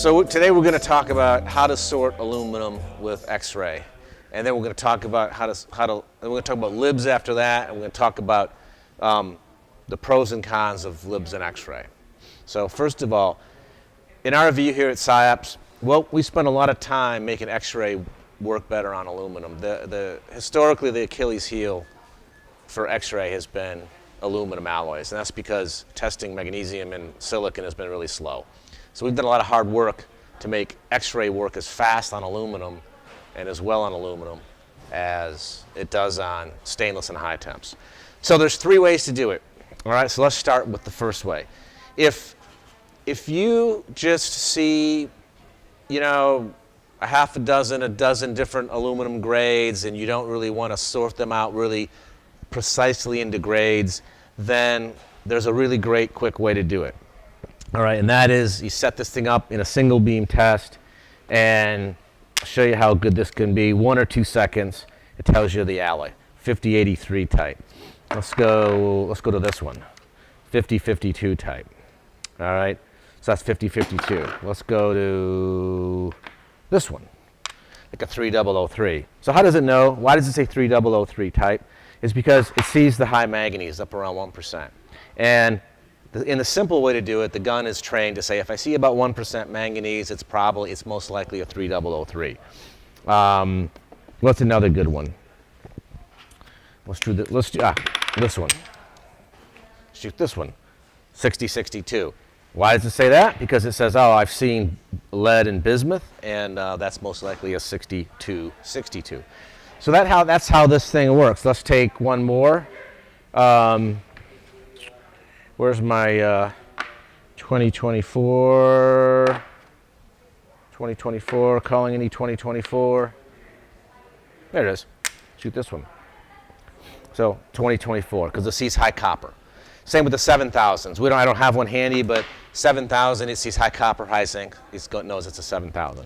So today we're going to talk about how to sort aluminum with X-ray, and then we're going to talk about we're going to talk about libs after that, and we're going to talk about the pros and cons of libs and X-ray. So first of all, in our view here at SciOps, well, we spend a lot of time making X-ray work better on aluminum. Historically, the Achilles heel for X-ray has been aluminum alloys, and that's because testing magnesium and silicon has been really slow. So we've done a lot of hard work to make X-ray work as fast on aluminum and as well on aluminum as it does on stainless and high temps. So there's three ways to do it. All right, so let's start with the first way. If you just see, a half a dozen different aluminum grades, and you don't really want to sort them out really precisely into grades, then there's a really great quick way to do it. All right, and that is you set this thing up in a single beam test, and I'll show you how good this can be. 1 or 2 seconds, it tells you the alloy, 5083 type. Let's go to this one, 5052 type. All right, so that's 5052. Let's go to this one, like a 3003. So how does it know? Why does it say 3003 type? It's because it sees the high manganese up around 1%. And in the simple way to do it, the gun is trained to say, if I see about 1% manganese, it's most likely a 3003. What's another good one? Let's do this one. Shoot this one, 6062. Why does it say that? Because it says, I've seen lead and bismuth, and that's most likely a 6262. So that's how this thing works. Let's take one more. Where's my 2024, calling any 2024. There it is. Shoot this one. So 2024, because it sees high copper. Same with the 7000s. I don't have one handy, but 7000, it sees high copper, high zinc. It knows it's a 7000.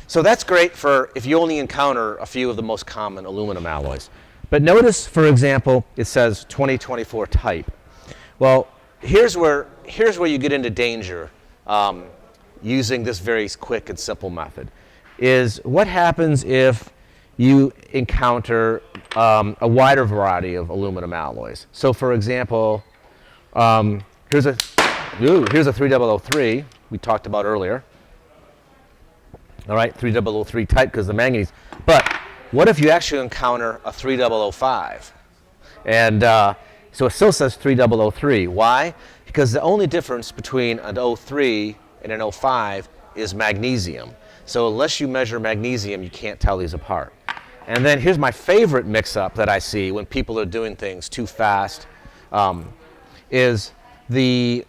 So that's great for if you only encounter a few of the most common aluminum alloys. But notice, for example, it says 2024 type. Well, here's where you get into danger using this very quick and simple method. Is what happens if you encounter a wider variety of aluminum alloys. So, for example, here's a 3003 we talked about earlier. All right, 3003 type because the manganese. But what if you actually encounter a 3005? And so it still says 3003. Why? Because the only difference between an 03 and an 05 is magnesium. So unless you measure magnesium, you can't tell these apart. And then here's my favorite mix-up that I see when people are doing things too fast, is the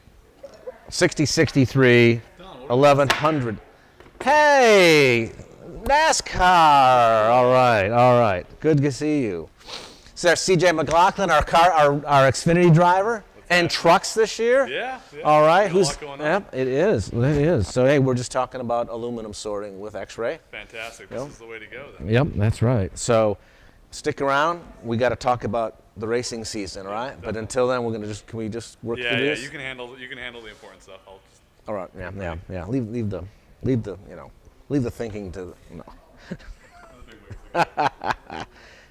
6063 1100. Hey, NASCAR! All right. Good to see you. So there's CJ McLaughlin, our Xfinity driver, and trucks this year. Yeah. All right. Who's? Yeah, it is. So hey, we're just talking about aluminum sorting with X-ray. Fantastic. This is the way to go then. Yep, that's right. So stick around. We got to talk about the racing season, right? But until then, can we just work through this? Yeah. You can handle the important stuff. I'll just. All right. Yeah. Leave the thinking to no.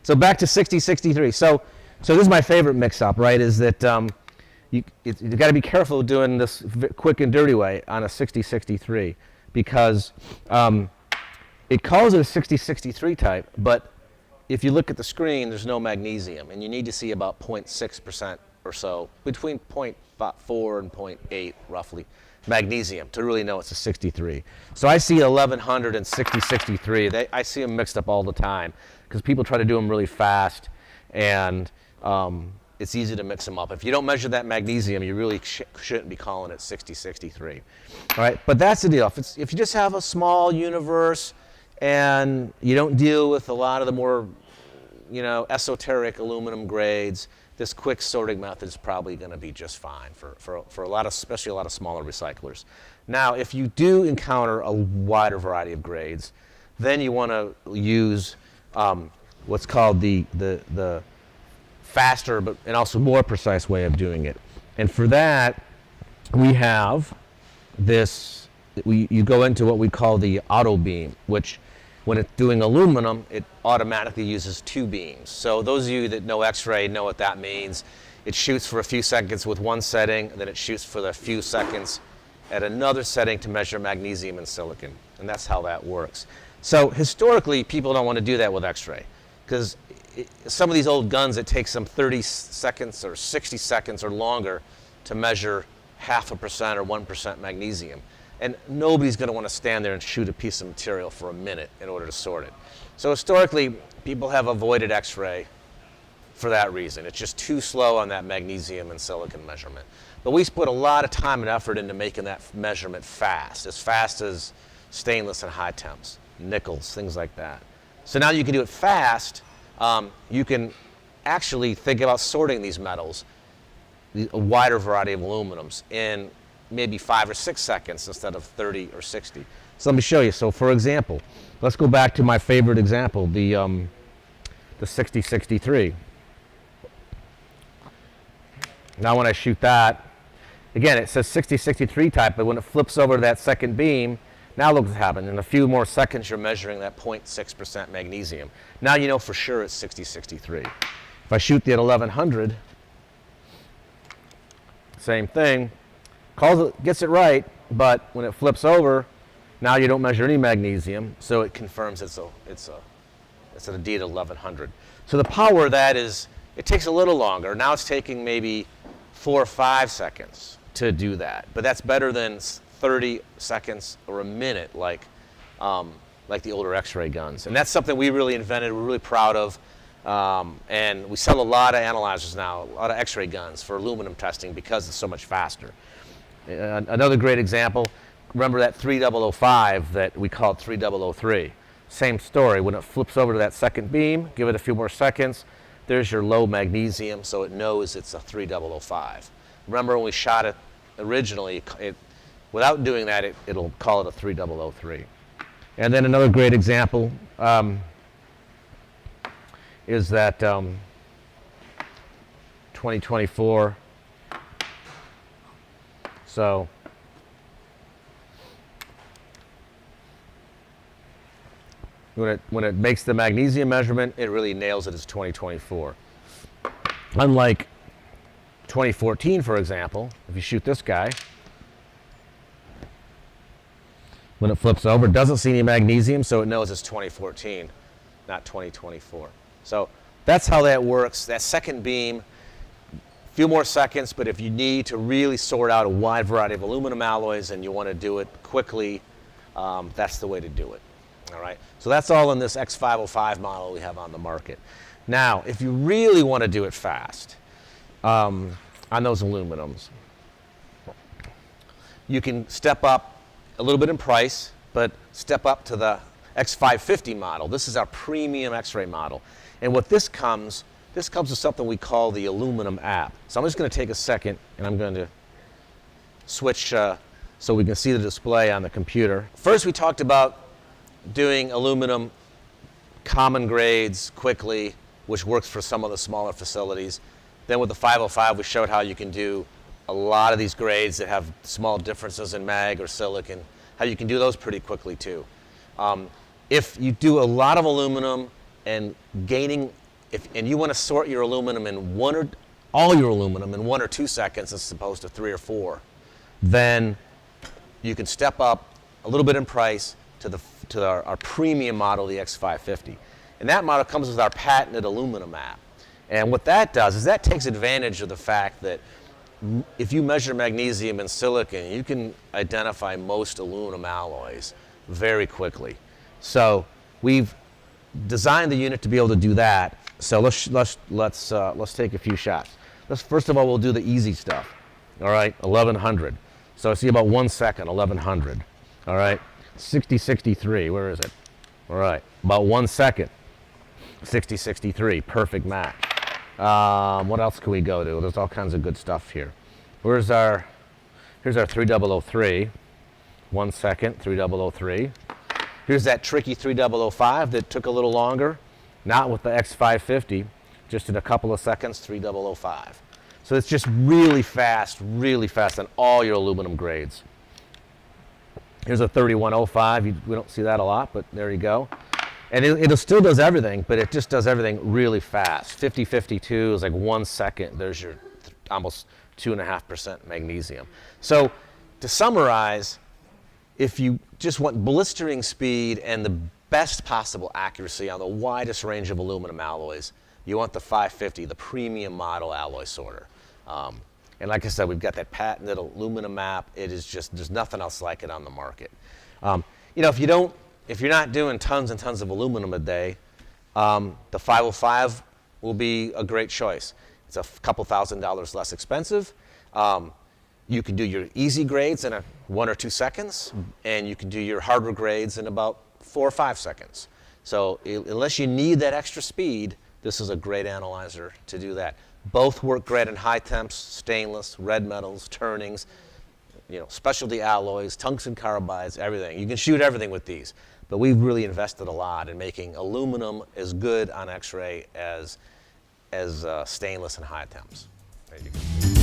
So back to 6063. So this is my favorite mix-up, right? Is that you got to be careful doing this quick and dirty way on a 6063 because it calls it a 6063 type, but if you look at the screen, there's no magnesium, and you need to see about 0.6% or so, between 0.4 and 0.8 roughly, magnesium to really know it's a 63. So I see 1100 and 6063. I see them mixed up all the time because people try to do them really fast, and it's easy to mix them up. If you don't measure that magnesium, you really shouldn't be calling it 6063. All right, but that's the deal. If you just have a small universe and you don't deal with a lot of the more esoteric aluminum grades, this quick sorting method is probably going to be just fine for a lot of, especially a lot of smaller recyclers. Now, if you do encounter a wider variety of grades, then you want to use what's called the faster but and also more precise way of doing it. And for that, we have this you go into what we call the auto beam, which when it's doing aluminum, it automatically uses 2 beams. So those of you that know X-ray know what that means. It shoots for a few seconds with one setting, and then it shoots for a few seconds at another setting to measure magnesium and silicon. And that's how that works. So historically, people don't want to do that with X-ray, because some of these old guns, it takes them 30 seconds or 60 seconds or longer to measure 0.5% or 1% magnesium. And nobody's going to want to stand there and shoot a piece of material for a minute in order to sort it. So historically, people have avoided X-ray for that reason. It's just too slow on that magnesium and silicon measurement. But we put a lot of time and effort into making that measurement fast as stainless and high temps, nickels, things like that. So now you can do it fast. You can actually think about sorting these metals, a wider variety of aluminums, in maybe 5 or 6 seconds instead of 30 or 60. So let me show you. So for example, let's go back to my favorite example, the 6063. Now when I shoot that, again, it says 6063 type, but when it flips over to that second beam, now look what's happened. In a few more seconds, you're measuring that 0.6% magnesium. Now you know for sure it's 6063. If I shoot the at 1100, same thing, gets it right, but when it flips over, now you don't measure any magnesium, so it confirms it's at a D at 1100. So the power of that is, it takes a little longer. Now it's taking maybe 4 or 5 seconds to do that, but that's better than 30 seconds or a minute like the older X-ray guns. And that's something we really invented, we're really proud of. And we sell a lot of analyzers now, a lot of X-ray guns for aluminum testing because it's so much faster. Another great example, remember that 3005 that we called 3003? Same story, when it flips over to that second beam, give it a few more seconds, there's your low magnesium, so it knows it's a 3005. Remember when we shot it originally, without doing that, it'll call it a 3003. And then another great example is that 2024. So when it makes the magnesium measurement, it really nails it as 2024. Unlike 2014, for example, if you shoot this guy, when it flips over, it doesn't see any magnesium, so it knows it's 2014, not 2024. So that's how that works. That second beam, a few more seconds, but if you need to really sort out a wide variety of aluminum alloys and you want to do it quickly, that's the way to do it. All right, so that's all in this X505 model we have on the market. Now, if you really want to do it fast on those aluminums, you can step up a little bit in price, but step up to the X550 model. This is our premium X-ray model. And what this comes with something we call the aluminum app. So I'm just going to take a second and I'm going to switch so we can see the display on the computer. First, we talked about doing aluminum common grades quickly, which works for some of the smaller facilities. Then with the 505, we showed how you can do a lot of these grades that have small differences in mag or silicon, how you can do those pretty quickly too. If you do a lot of aluminum and and you want to sort your aluminum in all your aluminum in 1 or 2 seconds as opposed to 3 or 4, then you can step up a little bit in price to our premium model, the X550. And that model comes with our patented aluminum app. And what that does is that takes advantage of the fact that if you measure magnesium and silicon, you can identify most aluminum alloys very quickly. So we've designed the unit to be able to do that. So let's take a few shots. First of all, we'll do the easy stuff. All right, 1100. So see about 1 second, 1100. All right, 6063. Where is it? All right, about 1 second. 6063, perfect match. What else can we go to? There's all kinds of good stuff here. Here's our 3003. 1 second, 3003. Here's that tricky 3005 that took a little longer. Not with the X550, just in a couple of seconds, 3005. So it's just really fast on all your aluminum grades. Here's a 3105. We don't see that a lot, but there you go. And it still does everything, but it just does everything really fast. 5052 is like 1 second. There's your almost 2.5% magnesium. So to summarize, if you just want blistering speed and the best possible accuracy on the widest range of aluminum alloys, you want the 550, the premium model alloy sorter. And like I said, we've got that patented aluminum map. It is just, there's nothing else like it on the market. You know, if you're not doing tons and tons of aluminum a day, the 505 will be a great choice. It's a couple $1,000s less expensive. You can do your easy grades in 1 or 2 seconds, and you can do your harder grades in about 4 or 5 seconds. So unless you need that extra speed, this is a great analyzer to do that. Both work great in high temps, stainless, red metals, turnings, you know, specialty alloys, tungsten carbides, everything. You can shoot everything with these. But we've really invested a lot in making aluminum as good on X-ray as stainless and high temps. There you go.